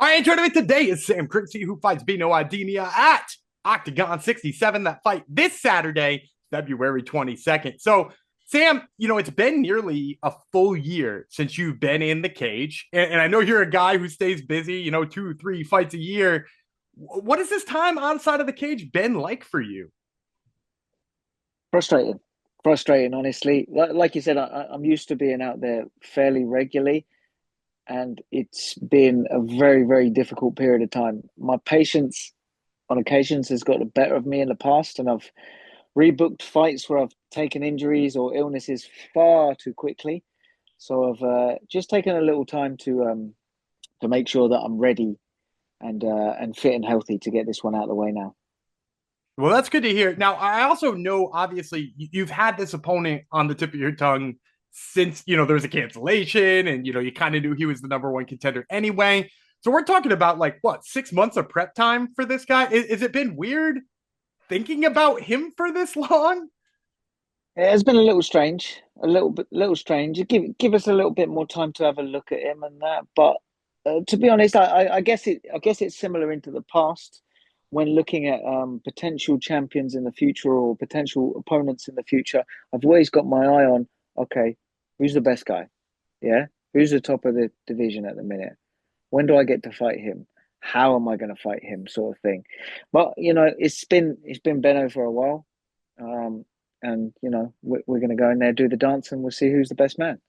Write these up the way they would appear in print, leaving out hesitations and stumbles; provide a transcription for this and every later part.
All right, joining me today is Sam Creasey, who fights Beno Adamia at Oktagon 67. That fight this Saturday, February 22nd. So, Sam, it's been nearly a full year since you've been in the cage. And I know you're a guy who stays busy, 2, 3 fights a year. What has this time outside of the cage been like for you? Frustrating, frustrating. Honestly, like you said, I'm used to being out there fairly regularly, and it's been a very, very difficult period of time. My patience on occasions has got the better of me in the past, and I've rebooked fights where I've taken injuries or illnesses far too quickly. So I've just taken a little time to make sure that I'm ready and fit and healthy to get this one out of the way now. Well, that's good to hear. Now, I also know, obviously, you've had this opponent on the tip of your tongue since, there was a cancellation and, you kind of knew he was the number one contender anyway. So we're talking about like what, 6 months of prep time for this guy? Is it been weird thinking about him for this long? It has been a little strange, little strange. Give us a little bit more time to have a look at him and that. But to be honest, I guess it's similar into the past when looking at potential champions in the future or potential opponents in the future. I've always got my eye on, okay, who's the best guy? Yeah, who's the top of the division at the minute? When do I get to fight him? How am I going to fight him? Sort of thing. But it's been Beno for a while. Um, and we're going to go in there, do the dance, and we'll see who's the best man.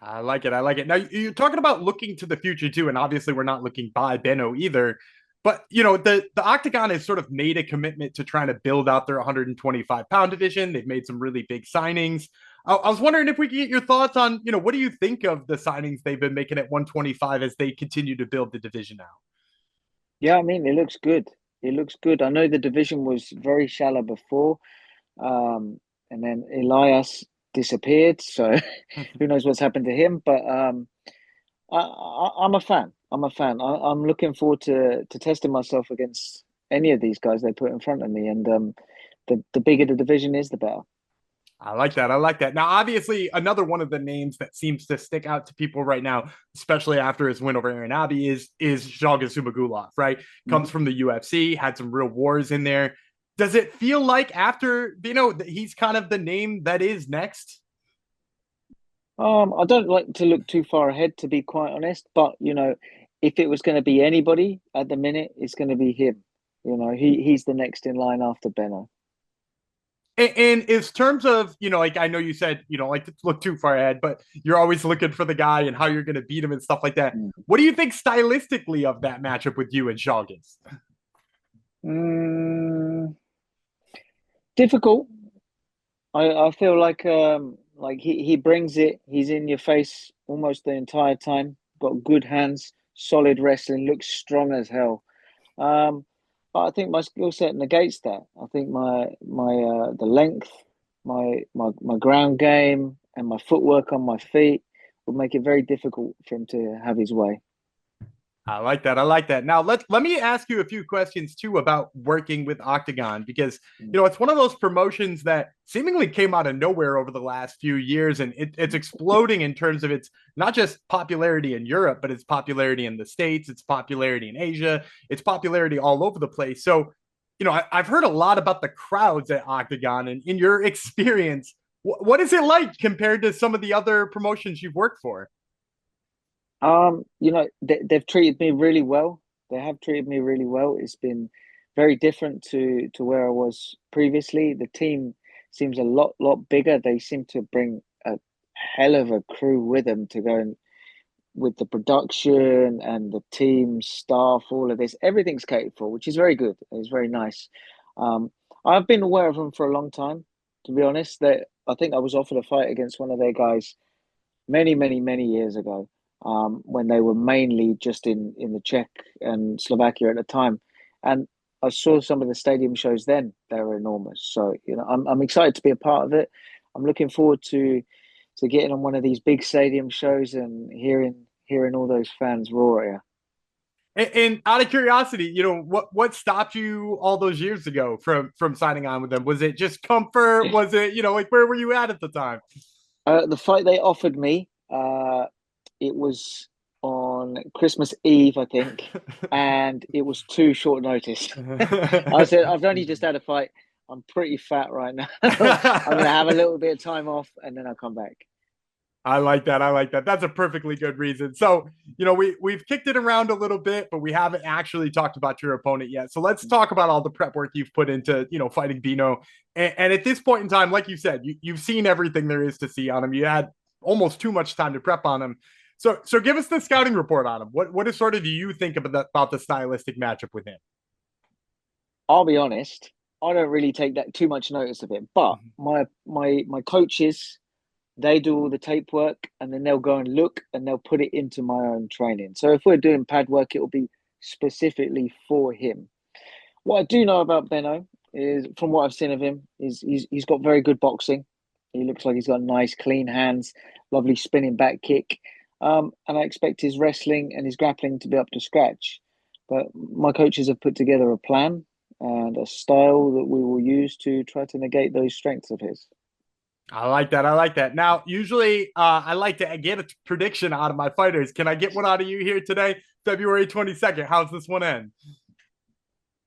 I like it. I like it. Now you're talking about looking to the future too, and obviously we're not looking by Beno either. But the Octagon has sort of made a commitment to trying to build out their 125-pound division. They've made some really big signings. I was wondering if we could get your thoughts on, what do you think of the signings they've been making at 125 as they continue to build the division out? Yeah, I mean, it looks good. It looks good. I know the division was very shallow before, um, and then Elias disappeared. So who knows what's happened to him? But I'm a fan. I'm a fan. I'm looking forward to testing myself against any of these guys they put in front of me. And the bigger the division is, the better. I like that. I like that. Now, obviously, another one of the names that seems to stick out to people right now, especially after his win over Aaron Abbey, is Zhalga Zhumagulov, right? Comes Mhm. from the UFC, had some real wars in there. Does it feel like after, he's kind of the name that is next? I don't like to look too far ahead, to be quite honest. But if it was going to be anybody at the minute, it's going to be him. He's the next in line after Benno. And in terms of, like I know you said you don't like to look too far ahead, but you're always looking for the guy and how you're going to beat him and stuff like that. Mm. What do you think stylistically of that matchup with you and Zhalgas? Mm, difficult. I feel like he brings it. He's in your face almost the entire time. Got good hands, solid wrestling, looks strong as hell. Um, but I think my skill set negates that. I think my the length, my ground game, and my footwork on my feet would make it very difficult for him to have his way. I like that. I like that. Now let me ask you a few questions too about working with Octagon because Mm. it's one of those promotions that seemingly came out of nowhere over the last few years, and it's exploding in terms of its not just popularity in Europe, but its popularity in the States, its popularity in Asia, its popularity all over the place. So, I've heard a lot about the crowds at Octagon, and in your experience, what is it like compared to some of the other promotions you've worked for? They've treated me really well. They have treated me really well. It's been very different to where I was previously. The team seems a lot bigger. They seem to bring a hell of a crew with them to go and with the production and the team staff, all of this. Everything's catered for, which is very good. It's very nice. Um, I've been aware of them for a long time, to be honest. That I think I was offered a fight against one of their guys many years ago, when they were mainly just in the Czech and Slovakia at the time, and I saw some of the stadium shows then. They were enormous. So I'm excited to be a part of it. I'm looking forward to getting on one of these big stadium shows and hearing all those fans roar. Yeah. And out of curiosity, what stopped you all those years ago from signing on with them? Was it just comfort? Was it, like where were you at the time? The fight they offered me, it was on on Christmas Eve, I think, and it was too short notice. I said, I've only just had a fight. I'm pretty fat right now. I'm going to have a little bit of time off and then I'll come back. I like that. I like that. That's a perfectly good reason. So, we've kicked it around a little bit, but we haven't actually talked about your opponent yet. So let's talk about all the prep work you've put into, fighting Beno. And at this point in time, like you said, you've seen everything there is to see on him. You had almost too much time to prep on him. So give us the scouting report on him. What is sort of do you think about the stylistic matchup with him? I'll be honest, I don't really take that too much notice of it, but my coaches, they do all the tape work and then they'll go and look and they'll put it into my own training. So if we're doing pad work, it will be specifically for him. What I do know about Beno is, from what I've seen of him, is he's got very good boxing. He looks like he's got nice, clean hands, lovely spinning back kick. And I expect his wrestling and his grappling to be up to scratch. But my coaches have put together a plan and a style that we will use to try to negate those strengths of his. I like that. I like that. Now, usually I like to get a prediction out of my fighters. Can I get one out of you here today? February 22nd. How's this one end?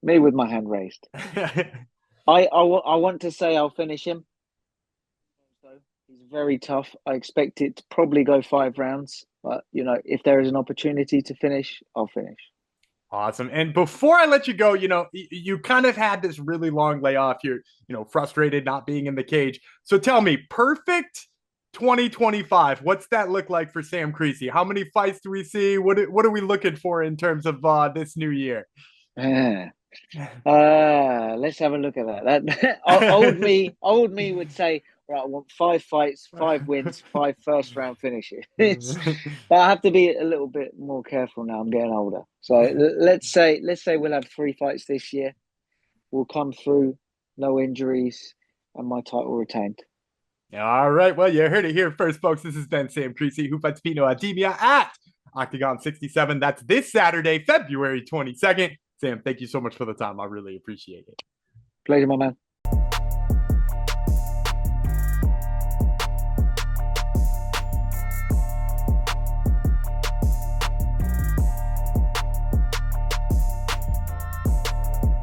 Me with my hand raised. I want to say I'll finish him. He's very tough. I expect it to probably go 5 rounds. But, if there is an opportunity to finish, I'll finish. Awesome. And before I let you go, you kind of had this really long layoff. You're, frustrated not being in the cage. So tell me, perfect 2025. What's that look like for Sam Creasey? How many fights do we see? What are we looking for in terms of this new year? Let's have a look at that. Old me would say, right, I want 5 fights, 5 wins, 5 first round finishes. But I have to be a little bit more careful now. I'm getting older. So let's say we'll have 3 fights this year. We'll come through, no injuries, and my title retained. All right. Well, you heard it here first, folks. This has been Sam Creasey, who fights Beno Adamia at Oktagon 67. That's this Saturday, February 22nd. Sam, thank you so much for the time. I really appreciate it. Pleasure, my man.